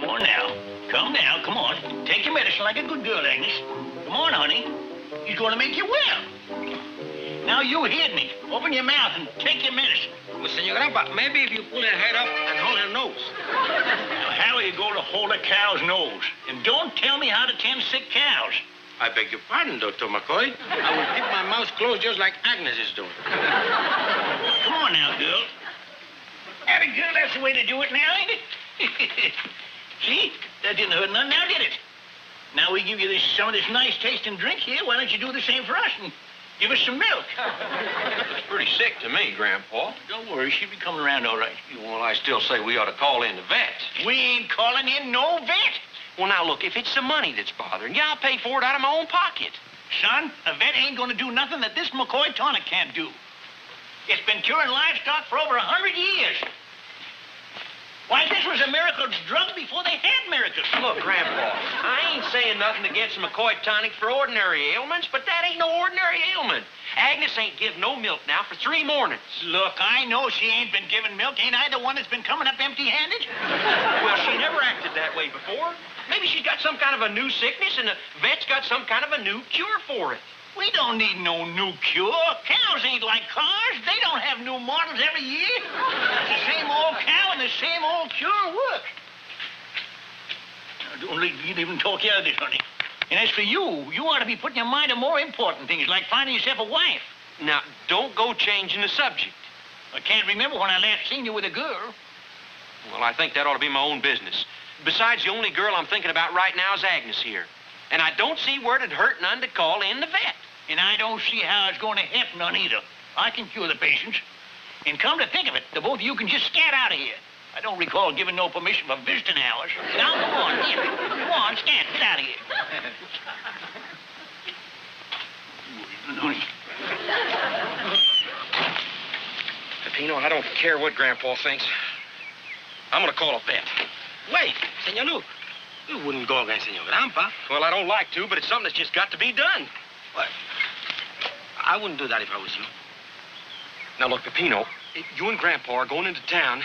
Come on now. Come on. Take your medicine like a good girl, Agnes. Come on, honey. He's going to make you well. Now you heard me. Open your mouth and take your medicine. Well, Senor Grandpa, maybe if you pull her head up and hold her nose. Now, how are you going to hold a cow's nose? And don't tell me how to tend sick cows. I beg your pardon, Dr. McCoy. I will keep my mouth closed just like Agnes is doing. Come on now, girl. Atta girl, that's the way to do it now, ain't it? See? That didn't hurt none, now did it? Now we give you some of this nice tasting drink here. Why don't you do the same for us and give us some milk? It's pretty sick to me, Grandpa. Don't worry, she'll be coming around all right. Well, I still say we ought to call in the vet. We ain't calling in no vet. Well, now, look, if it's the money that's bothering you, I'll pay for it out of my own pocket. Son, a vet ain't gonna do nothing that this McCoy tonic can't do. It's been curing livestock for over 100 years. Why, this was a miracle drug before they had miracles. Look, Grandpa, I ain't saying nothing against McCoy tonic for ordinary ailments, but that ain't no ordinary ailment. Agnes ain't give no milk now for 3 mornings. Look, I know she ain't been giving milk. Ain't I the one that's been coming up empty-handed? Well, she never acted that way before. Maybe she's got some kind of a new sickness, and the vet's got some kind of a new cure for it. We don't need no new cure. Cows ain't like cars. They don't have new models every year. It's the same old cow and the same old cure work. Now, don't let me even talk you out of this, honey. And as for you, you ought to be putting your mind on more important things, like finding yourself a wife. Now, don't go changing the subject. I can't remember when I last seen you with a girl. Well, I think that ought to be my own business. Besides, the only girl I'm thinking about right now is Agnes here. And I don't see where it'd hurt none to call in the vet. And I don't see how it's going to help none either. I can cure the patients. And come to think of it, the both of you can just scat out of here. I don't recall giving no permission for visiting hours. Now, come on, here. Come on, scat, get out of here. Peppino, I don't care what Grandpa thinks. I'm going to call a vet. Wait, Senor Luke. You wouldn't go against Senor Grandpa. Well, I don't like to, but it's something that's just got to be done. What? I wouldn't do that if I was you. Now, look, Peppino, you and Grandpa are going into town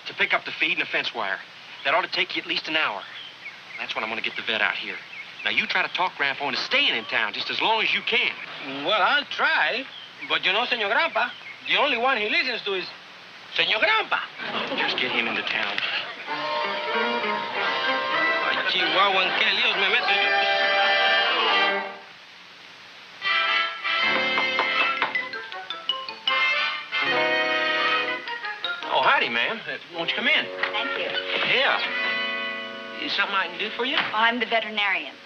to pick up the feed and the fence wire. That ought to take you at least an hour. That's when I'm going to get the vet out here. Now, you try to talk Grandpa into staying in town just as long as you can. Well, I'll try. But you know, Senor Grandpa, the only one he listens to is Senor Grandpa. Just get him into town. Chihuahua, ¿en qué líos me meto yo? Oh, howdy, ma'am. Won't you come in? Thank you. Yeah. Is something I can do for you? Oh, I'm the veterinarian.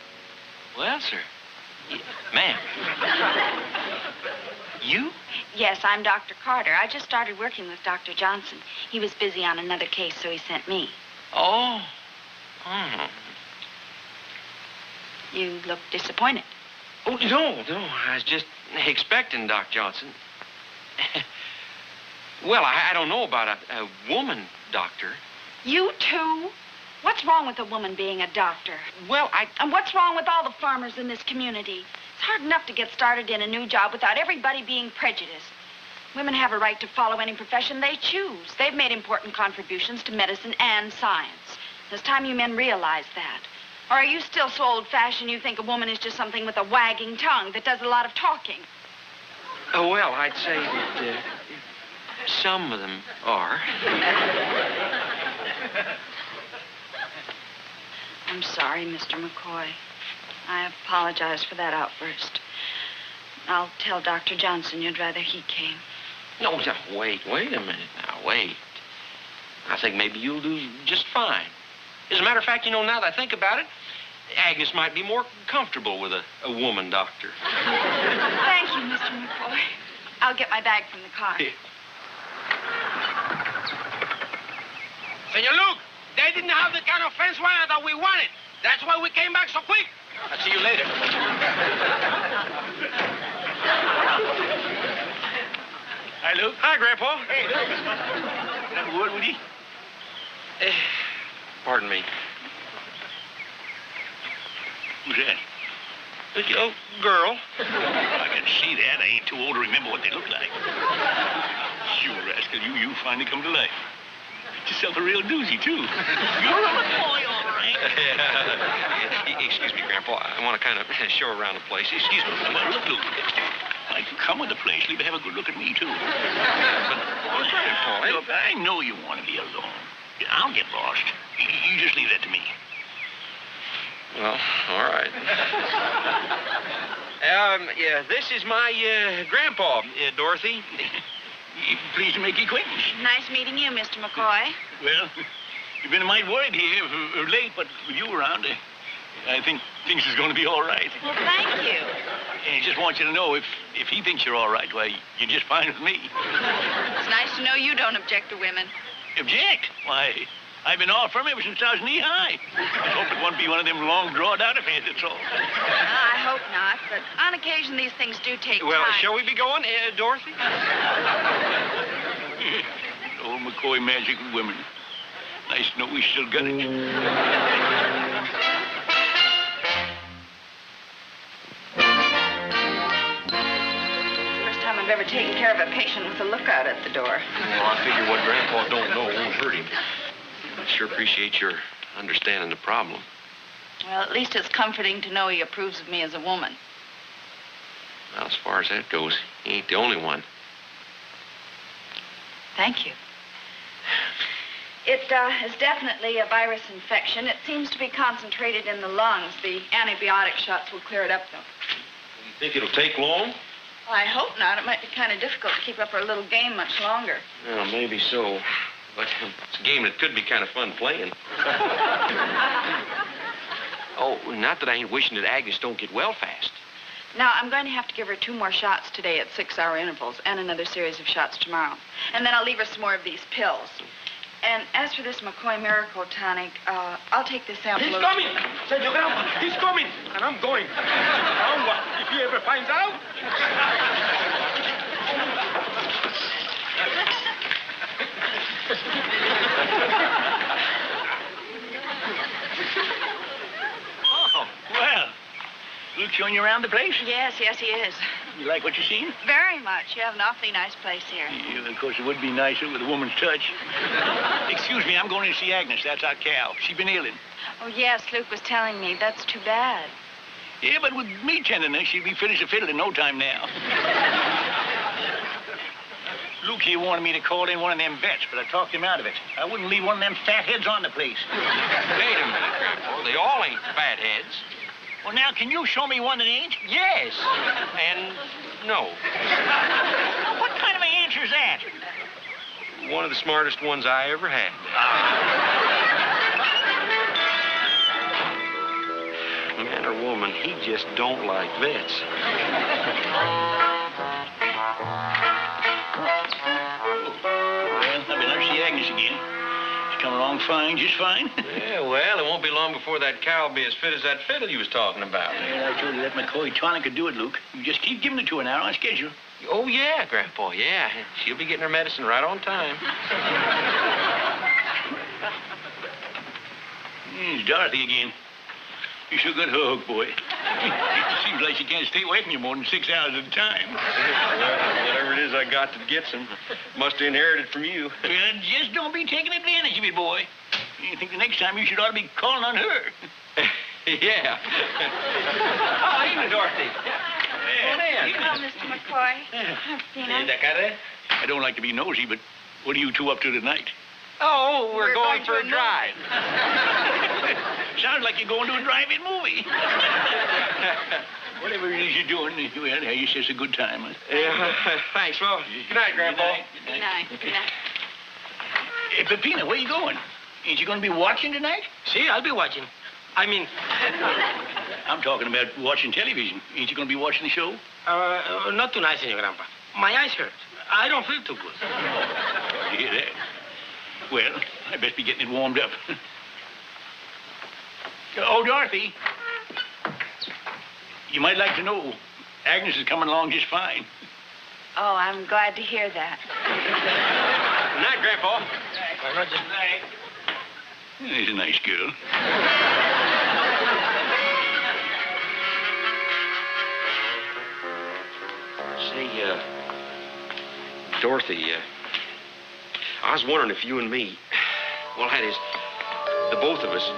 Well, sir. Ma'am. You? Yes, I'm Dr. Carter. I just started working with Dr. Johnson. He was busy on another case, so he sent me. Oh. You look disappointed. Oh, no. I was just expecting Doc Johnson. Well, I don't know about a woman doctor. You too? What's wrong with a woman being a doctor? Well, And what's wrong with all the farmers in this community? It's hard enough to get started in a new job without everybody being prejudiced. Women have a right to follow any profession they choose. They've made important contributions to medicine and science. It's time you men realize that. Or are you still so old-fashioned you think a woman is just something with a wagging tongue that does a lot of talking? Oh, well, I'd say that some of them are. I'm sorry, Mr. McCoy. I apologize for that outburst. I'll tell Dr. Johnson you'd rather he came. No, wait a minute now, wait. I think maybe you'll do just fine. As a matter of fact, you know, now that I think about it, Agnes might be more comfortable with a woman doctor. Thank you, Mr. McCoy. I'll get my bag from the car. Here. Senor Luke, they didn't have the kind of fence wire that we wanted. That's why we came back so quick. I'll see you later. Hi, Luke. Hi, Grandpa. Hey, Luke. Can I have a word with you? Pardon me. Who's that? Oh, girl. I can see that. I ain't too old to remember what they look like. You rascal, you finally come to life. Get yourself a real doozy, too. You're a McCoy, all right. Excuse me, Grandpa. I want to kind of show around the place. Excuse me. Well, look. I can come with the place. Leave have a good look at me, too. But, Grandpa, Look, I know you want to be alone. I'll get lost. You just leave that to me. Well, all right. Yeah, this is my grandpa, Dorothy. Pleased to make your acquaintance. Nice meeting you, Mr. McCoy. Well, you've been a mite worried here late, but with you around, I think things is going to be all right. Well, thank you. I just want you to know if he thinks you're all right, why, you're just fine with me. It's nice to know you don't object to women. Object? Why, I've been all from ever since I was knee-high. I hope it won't be one of them long drawn-out affairs, that's all. I hope not, but on occasion these things do take Well, time. shall we be going, Dorothy? Old McCoy magic with women. Nice to know we still got it. First time I've ever taken care of a patient with a lookout at the door. Well, I figure what Grandpa don't know won't hurt him. I sure appreciate your understanding the problem. Well, at least it's comforting to know he approves of me as a woman. Well, as far as that goes, he ain't the only one. Thank you. It is definitely a virus infection. It seems to be concentrated in the lungs. The antibiotic shots will clear it up, though. You think it'll take long? Well, I hope not. It might be kind of difficult to keep up our little game much longer. Well, maybe so. But it's a game that could be kind of fun playing. Oh, not that I ain't wishing that Agnes don't get well fast. Now, I'm going to have to give her 2 more shots today at 6-hour intervals and another series of shots tomorrow. And then I'll leave her some more of these pills. And as for this McCoy Miracle Tonic, I'll take this sample. He's coming! Senor Grandpa, he's coming! And I'm going. Now what? If he ever finds out? Oh, well. Luke showing you around the place? Yes, he is. You like what you seen? Very much. You have an awfully nice place here. Yeah, of course, it would be nicer with a woman's touch. Excuse me, I'm going to see Agnes. That's our cow. She's been ailing. Oh, yes, Luke was telling me. That's too bad. Yeah, but with me tending her, she'd be fit as a fiddle in no time now. Luke here wanted me to call in one of them vets, but I talked him out of it. I wouldn't leave one of them fat heads on the place. Wait a minute, Grandpa. They all ain't fat heads. Well, now, can you show me one that ain't? Yes. And no. What kind of an answer is that? One of the smartest ones I ever had. Man or woman, he just don't like vets. Well, I've been out to see Agnes again. She's coming along fine, just fine. Yeah, well, it won't be long before that cow will be as fit as that fiddle you was talking about. Well, I told you that McCoy tonic could do it, Luke. You just keep giving it to her now on schedule. Oh, yeah, Grandpa, yeah. She'll be getting her medicine right on time. It's Dorothy again. You sure got her hook, boy. Seems like she can't stay away from you more than 6 hours at a time. Well, whatever it is I got that gets him, must have inherited from you. Well, just don't be taking advantage of it, boy. You think the next time you should ought to be calling on her. Yeah. Oh, evening, Dorothy. Come on in. Oh, Mr. McCoy. Dinner. I don't like to be nosy, but what are you two up to tonight? Oh, we're going for a drive. Sounds like you're going to a drive-in movie. Whatever it is you're doing, well, it's just a good time. Huh? Yeah, thanks. Well, good night, Grandpa. Good night. Good night. Hey, Peppino, where you going? Ain't you going to be watching tonight? See, I'll be watching. I mean... I'm talking about watching television. Ain't you going to be watching the show? Not tonight, Senor Grandpa. My eyes hurt. I don't feel too good. Sorry to hear that. Well, I best be getting it warmed up. Oh, Dorothy. You might like to know, Agnes is coming along just fine. Oh, I'm glad to hear that. Good night, Grandpa. Roger. She's a nice girl. Say, Dorothy, I was wondering if you and me, well, that is, the both of us,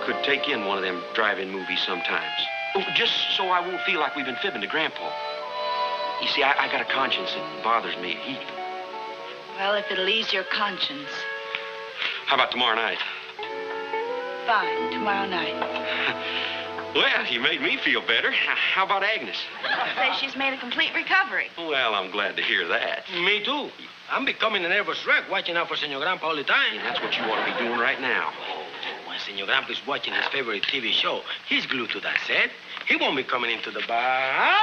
could take in one of them drive-in movies sometimes. Oh, just so I won't feel like we've been fibbing to Grandpa. You see, I got a conscience that bothers me a heap. Well, if it'll ease your conscience. How about tomorrow night? Fine, tomorrow night. Well, you made me feel better. How about Agnes? Say she's made a complete recovery. Well, I'm glad to hear that. Me too. I'm becoming a nervous wreck watching out for Senor Grandpa all the time. And that's what you ought to be doing right now. When Senor Grandpa is watching his favorite TV show, he's glued to that set. He won't be coming into the bar.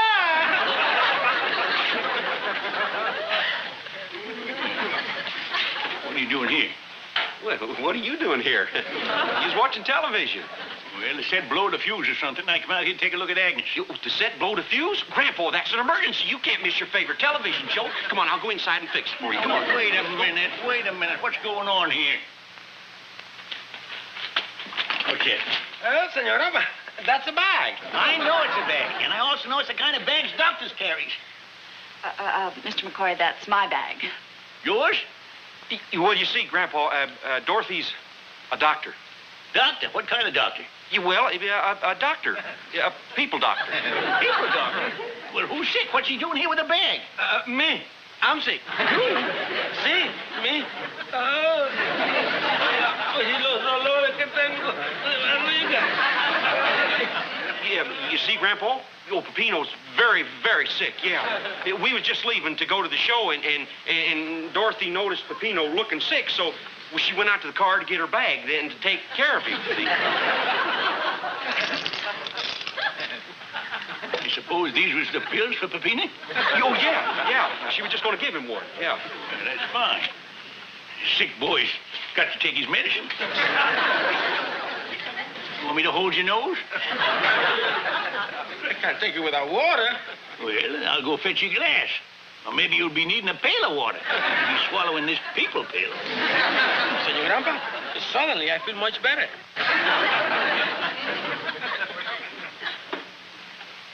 What are you doing here? Well, what are you doing here? You's watching television. Well, the set blowed a fuse or something. I come out here to take a look at Agnes. The set blowed a fuse? Grandpa, that's an emergency. You can't miss your favorite television show. Come on, I'll go inside and fix it for you. Come on. Wait a minute. What's going on here? What's it? Senor Grandpa, that's a bag. I know it's a bag, and I also know it's the kind of bags doctors carries. Mr. McCoy, that's my bag. Yours? Well, you see, Grandpa, Dorothy's a doctor. Doctor? What kind of doctor? Well, a doctor. A people doctor. People doctor? Well, who's sick? What's he doing here with a bag? Me. I'm sick. Sí, me. Yeah, you see, Grandpa? Old Peppino's very, very sick, yeah. We was just leaving to go to the show, and Dorothy noticed Peppino looking sick, so she went out to the car to get her bag, then to take care of him, see? You suppose these was the pills for Peppino? Oh, yeah. She was just going to give him one, yeah. That's fine. Sick boy's got to take his medicine. You want me to hold your nose? I can't take it without water. Well, then I'll go fetch you a glass. Or maybe you'll be needing a pail of water. You'll be swallowing this people pill. Senor Grandpa, suddenly I feel much better.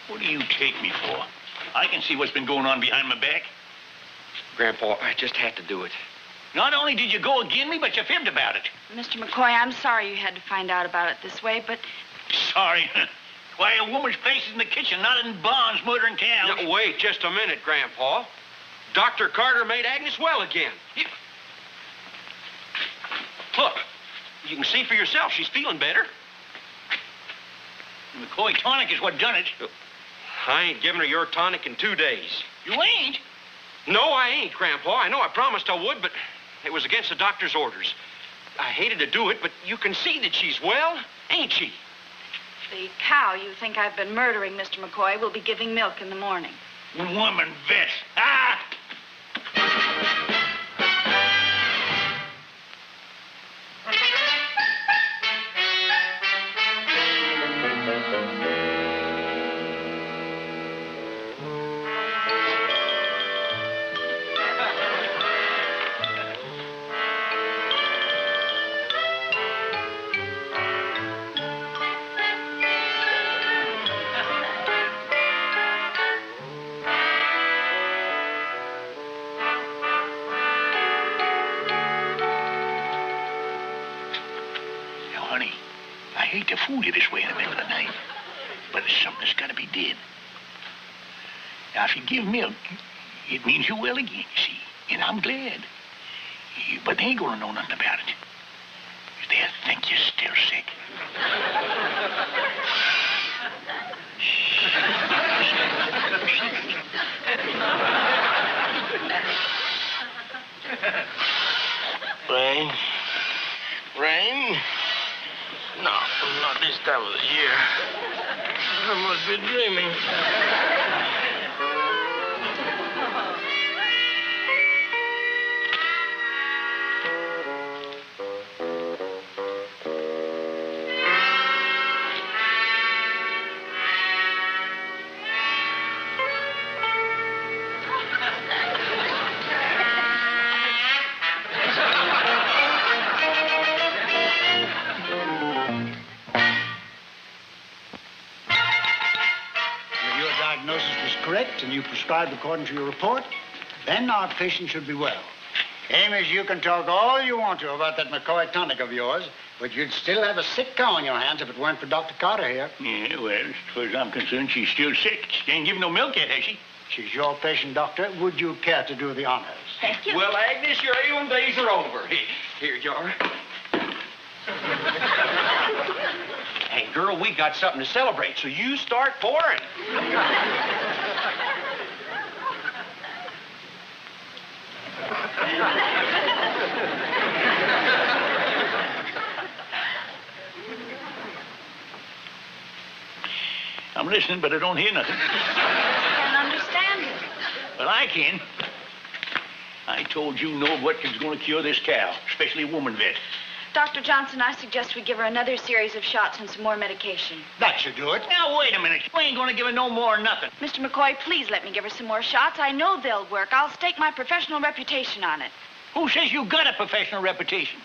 What do you take me for? I can see what's been going on behind my back. Grandpa, I just had to do it. Not only did you go agin me, but you fibbed about it. Mr. McCoy, I'm sorry you had to find out about it this way, but... Sorry. Why, a woman's place is in the kitchen, not in barns murdering cows. Now, wait just a minute, Grandpa. Dr. Carter made Agnes well again. Look, you can see for yourself she's feeling better. The McCoy tonic is what done it. I ain't giving her your tonic in 2 days. You ain't? No, I ain't, Grandpa. I know I promised I would, but it was against the doctor's orders. I hated to do it, but you can see that she's well, ain't she? The cow you think I've been murdering, Mr. McCoy, will be giving milk in the morning. Woman vet. Ah! Honey, I hate to fool you this way in the middle of the night, but it's something that's got to be did. Now, if you give milk, it means you're well again, you see, and I'm glad. But they ain't gonna know nothing about it. They'll think you're still sick. Rain? Rain? No, not this time of the year. I must be dreaming. Correct, and you prescribed according to your report, then our patient should be well. Amos, you can talk all you want to about that McCoy tonic of yours, but you'd still have a sick cow in your hands if it weren't for Dr. Carter here. Yeah, well, as far as I'm concerned, she's still sick. She ain't giving no milk yet, has she? She's your patient, Doctor. Would you care to do the honors? Thank you. Well, Agnes, your ailing days are over. Here you are. Hey, girl, we got something to celebrate, so you start pouring. I'm listening, but I don't hear nothing. I can't understand it. Well, I can. I told you no what was going to cure this cow, especially a woman vet. Dr. Johnson, I suggest we give her another series of shots and some more medication. That should do it. Now, wait a minute. We ain't going to give her no more or nothing. Mr. McCoy, please let me give her some more shots. I know they'll work. I'll stake my professional reputation on it. Who says you got a professional reputation?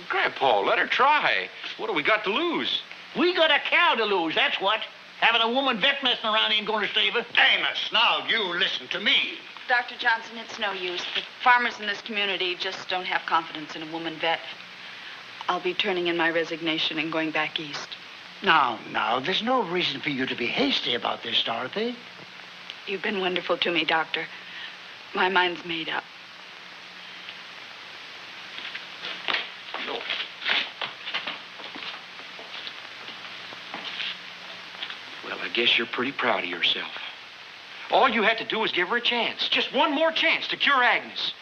Grandpa, let her try. What do we got to lose? We got a cow to lose, that's what. Having a woman vet messing around ain't going to save her. Amos, now you listen to me. Dr. Johnson, it's no use. The farmers in this community just don't have confidence in a woman vet. I'll be turning in my resignation and going back east. Now, there's no reason for you to be hasty about this, Dorothy. You've been wonderful to me, Doctor. My mind's made up. No. Well, I guess you're pretty proud of yourself. All you had to do was give her a chance. Just one more chance to cure Agnes.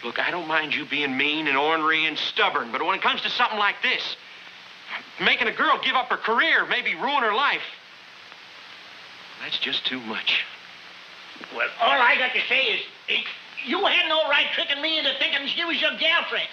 Look, I don't mind you being mean and ornery and stubborn, but when it comes to something like this, making a girl give up her career, maybe ruin her life, that's just too much. Well, all I got to say is, you had no right tricking me into thinking she was your girlfriend.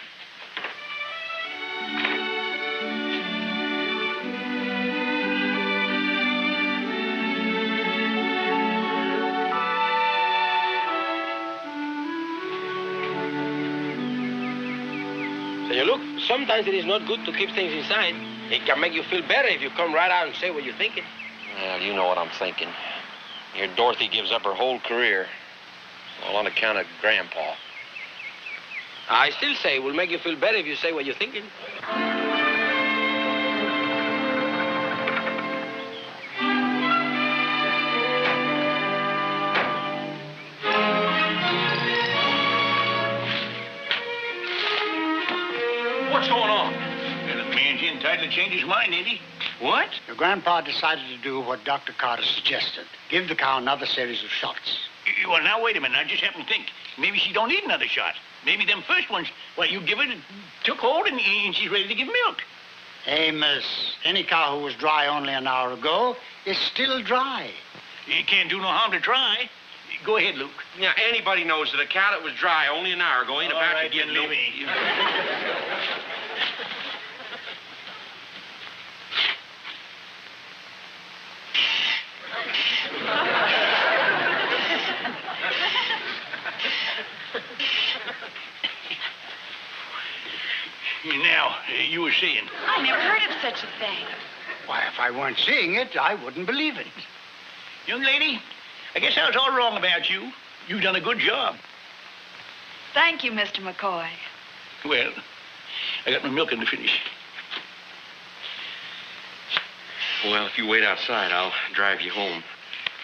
Senor Luke, sometimes it is not good to keep things inside. It can make you feel better if you come right out and say what you're thinking. Well, you know what I'm thinking. Your Dorothy gives up her whole career, all on account of Grandpa. I still say it will make you feel better if you say what you're thinking. What's going on? Well, the man's entitled to change his mind, ain't he? What? Your grandpa decided to do what Dr. Carter suggested. Give the cow another series of shots. Well, now, wait a minute. I just happened to think. Maybe she don't need another shot. Maybe them first ones, well, you give it, took hold, and she's ready to give milk. Amos, any cow who was dry only an hour ago is still dry. You can't do no harm to try. Go ahead, Luke. Yeah, anybody knows that a cow that was dry only an hour ago ain't All about right, to get then, no... leave me. Now, you were saying. I never heard of such a thing. Why, if I weren't seeing it, I wouldn't believe it. Young lady, I guess I was all wrong about you. You've done a good job. Thank you, Mr. McCoy. Well, I got my milking to finish. Well, if you wait outside, I'll drive you home.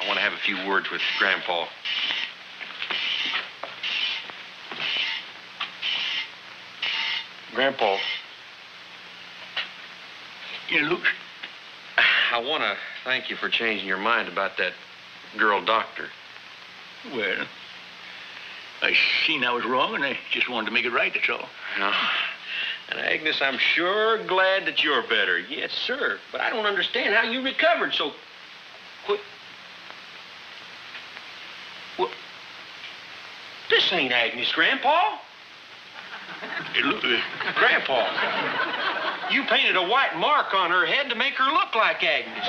I want to have a few words with Grandpa. Grandpa. Yeah, Luke? I want to thank you for changing your mind about that girl doctor. Well, I seen I was wrong, and I just wanted to make it right, that's all. No. And Agnes, I'm sure glad that you're better. Yes, sir. But I don't understand how you recovered so quick. Well, this ain't Agnes, Grandpa. Hey, look, Grandpa, you painted a white mark on her head to make her look like Agnes.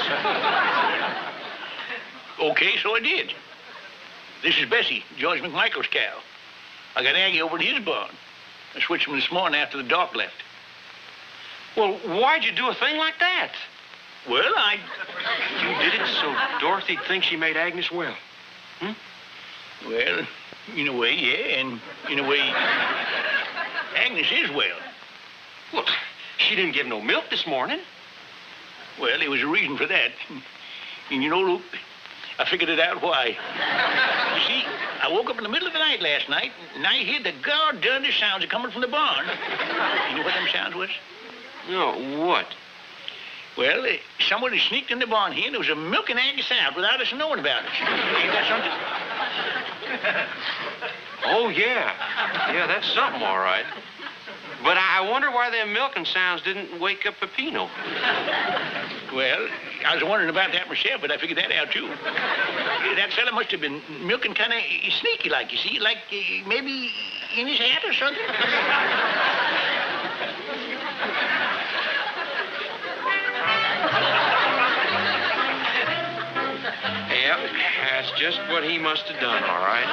Okay, so I did. This is Bessie, George McMichael's cow. I got Aggie over to his barn. I switched him this morning after the doc left. Well, why'd you do a thing like that? Well, You did it so Dorothy'd think she made Agnes well. Hmm? Well, In a way, yeah, and in a way, Agnes is well. Well, she didn't give no milk this morning. Well, there was a reason for that. And you know, Luke, I figured it out why. You see, I woke up in the middle of the night last night, and I heard the darndest sounds coming from the barn. You know what them sounds was? No, what? Well, somebody sneaked in the barn here, and there was a milking Agnes out without us knowing about it. Ain't that something? Oh, yeah. Yeah, that's something, all right. But I wonder why them milking sounds didn't wake up Peppino. Well, I was wondering about that myself, but I figured that out, too. That fella must have been milking kind of sneaky, like, you see, like maybe in his hat or something. Yep, that's just what he must have done, all right.